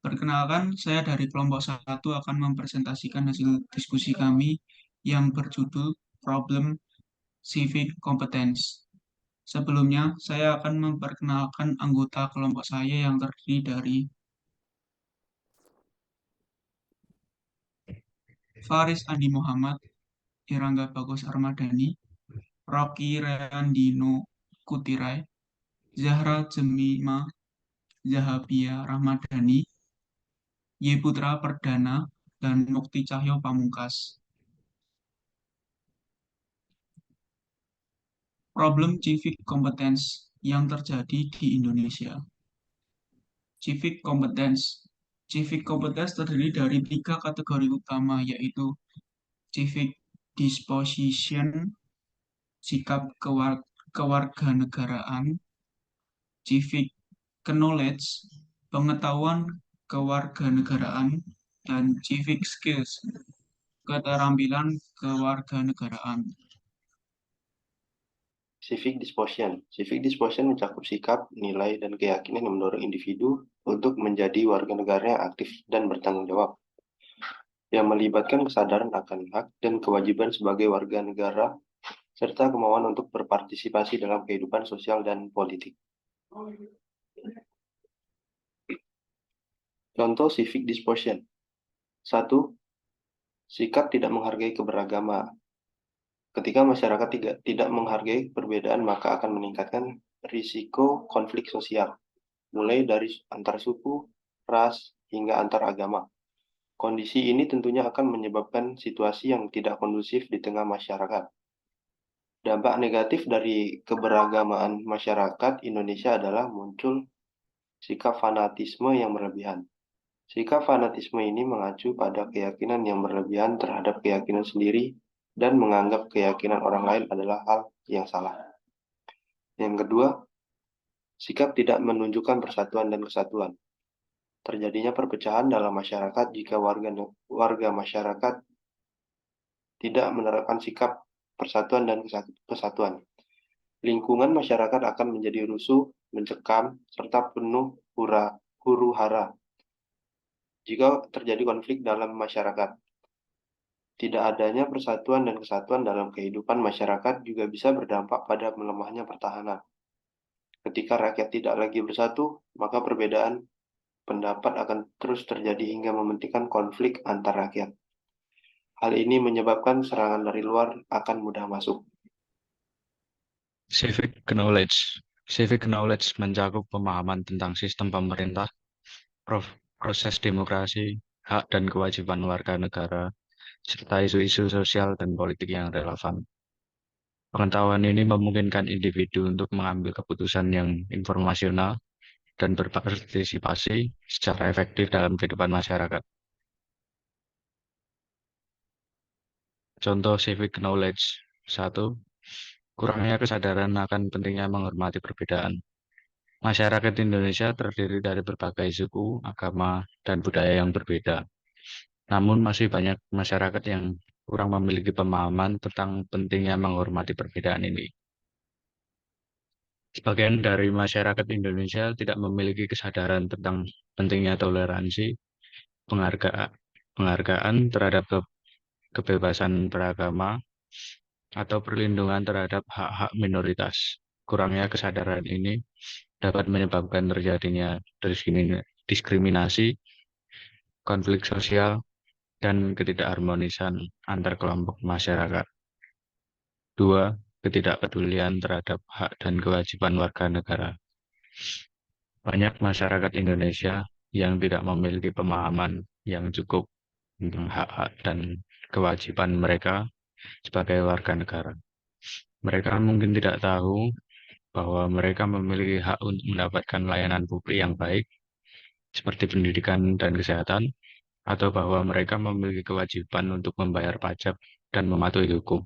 Perkenalkan, saya dari kelompok satu akan mempresentasikan hasil diskusi kami yang berjudul Problem Civic Competence. Sebelumnya, saya akan memperkenalkan anggota kelompok saya yang terdiri dari Faris Andi Muhammad, Irangga Bagus Armadani, Rocky Reandino Kutirai, Zahra Jemima Zahabia Rahmadani, Yeputra Perdana, dan Mukti Cahyo Pamungkas. Problem civic competence yang terjadi di Indonesia. Civic competence. Civic competence terdiri dari tiga kategori utama, yaitu civic disposition, sikap kewarganegaraan, civic knowledge, pengetahuan kewarganegaraan, dan civic skills, keterampilan kewarganegaraan. Civic disposition. Civic disposition mencakup sikap, nilai, dan keyakinan yang mendorong individu untuk menjadi warga negara yang aktif dan bertanggung jawab, yang melibatkan kesadaran akan hak dan kewajiban sebagai warga negara, serta kemauan untuk berpartisipasi dalam kehidupan sosial dan politik. Contoh civic disposition. 1. Sikap tidak menghargai keberagaman. Ketika masyarakat tidak menghargai perbedaan, maka akan meningkatkan risiko konflik sosial, mulai dari antar suku, ras, hingga antar agama. Kondisi ini tentunya akan menyebabkan situasi yang tidak kondusif di tengah masyarakat. Dampak negatif dari keberagamaan masyarakat Indonesia adalah muncul sikap fanatisme yang berlebihan. Sikap fanatisme ini mengacu pada keyakinan yang berlebihan terhadap keyakinan sendiri dan menganggap keyakinan orang lain adalah hal yang salah. Yang kedua, sikap tidak menunjukkan persatuan dan kesatuan. Terjadinya perpecahan dalam masyarakat jika warga masyarakat tidak menerapkan sikap persatuan dan kesatuan. Lingkungan masyarakat akan menjadi rusuh, mencekam, serta penuh huru-hara jika terjadi konflik dalam masyarakat. Tidak adanya persatuan dan kesatuan dalam kehidupan masyarakat juga bisa berdampak pada melemahnya pertahanan. Ketika rakyat tidak lagi bersatu, maka perbedaan pendapat akan terus terjadi hingga mementingkan konflik antar rakyat. Hal ini menyebabkan serangan dari luar akan mudah masuk. Civic knowledge. Civic knowledge mencakup pemahaman tentang sistem pemerintah, proses demokrasi, hak dan kewajiban warga negara, serta isu-isu sosial dan politik yang relevan. Pengetahuan ini memungkinkan individu untuk mengambil keputusan yang informasional dan berpartisipasi secara efektif dalam kehidupan masyarakat. Contoh civic knowledge. 1. Kurangnya kesadaran akan pentingnya menghormati perbedaan. Masyarakat Indonesia terdiri dari berbagai suku, agama, dan budaya yang berbeda. Namun masih banyak masyarakat yang kurang memiliki pemahaman tentang pentingnya menghormati perbedaan ini. Sebagian dari masyarakat Indonesia tidak memiliki kesadaran tentang pentingnya toleransi, penghargaan terhadap kebebasan beragama, atau perlindungan terhadap hak-hak minoritas. Kurangnya kesadaran ini dapat menyebabkan terjadinya diskriminasi, konflik sosial, dan ketidakharmonisan antar kelompok masyarakat. 2. Ketidakpedulian terhadap hak dan kewajiban warga negara. Banyak masyarakat Indonesia yang tidak memiliki pemahaman yang cukup tentang hak-hak dan kewajiban mereka sebagai warga negara. Mereka mungkin tidak tahu bahwa mereka memiliki hak untuk mendapatkan layanan publik yang baik, seperti pendidikan dan kesehatan, atau bahwa mereka memiliki kewajiban untuk membayar pajak dan mematuhi hukum.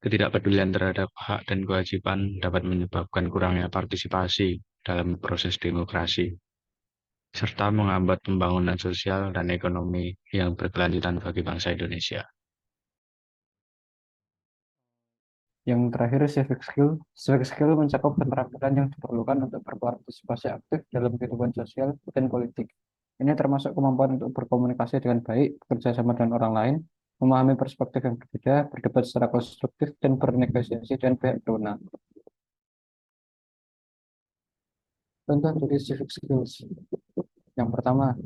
Ketidakpedulian terhadap hak dan kewajiban dapat menyebabkan kurangnya partisipasi dalam proses demokrasi, serta menghambat pembangunan sosial dan ekonomi yang berkelanjutan bagi bangsa Indonesia. Yang terakhir, civic skill. Civic skill mencakup keterampilan yang diperlukan untuk berpartisipasi aktif dalam kehidupan sosial dan politik. Ini termasuk kemampuan untuk berkomunikasi dengan baik, bekerja sama dengan orang lain, memahami perspektif yang berbeda, berdebat secara konstruktif, dan bernegosiasi dengan pihak berwenang. Contoh dari civic skills. Yang pertama,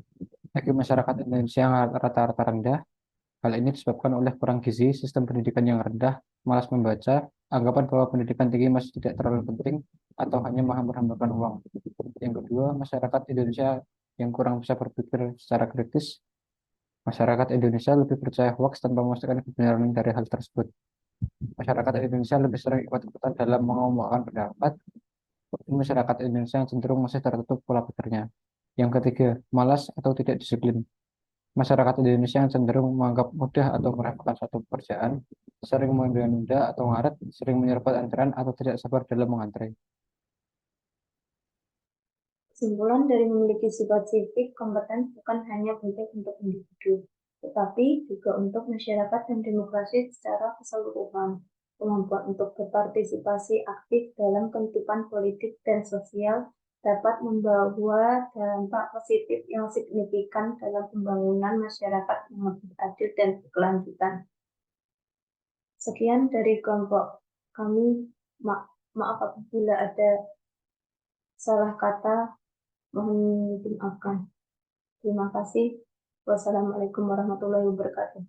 IQ masyarakat Indonesia yang rata-rata rendah. Hal ini disebabkan oleh kurang gizi, sistem pendidikan yang rendah, malas membaca, anggapan bahwa pendidikan tinggi masih tidak terlalu penting, atau hanya menghamburkan uang. Yang kedua, masyarakat Indonesia yang kurang bisa berpikir secara kritis. Masyarakat Indonesia lebih percaya hoax tanpa memastikan kebenaran dari hal tersebut. Masyarakat Indonesia lebih sering ikut-ikutan dalam mengemukakan pendapat. Masyarakat Indonesia yang cenderung masih tertutup pola pikirnya. Yang ketiga, malas atau tidak disiplin. Masyarakat Indonesia yang cenderung menganggap mudah atau meremehkan suatu pekerjaan, sering menunda atau ngaret, sering menyerempet antrean atau tidak sabar dalam mengantre. Kesimpulan dari memiliki sifat civic kompeten bukan hanya penting untuk individu, tetapi juga untuk masyarakat dan demokrasi secara keseluruhan. Kemampuan untuk berpartisipasi aktif dalam kehidupan politik dan sosial dapat membawa dampak positif yang signifikan dalam pembangunan masyarakat yang lebih adil dan berkelanjutan. Sekian dari kelompok kami. Maaf apabila ada salah kata, mohon dimaafkan. Terima kasih. Wassalamualaikum warahmatullahi wabarakatuh.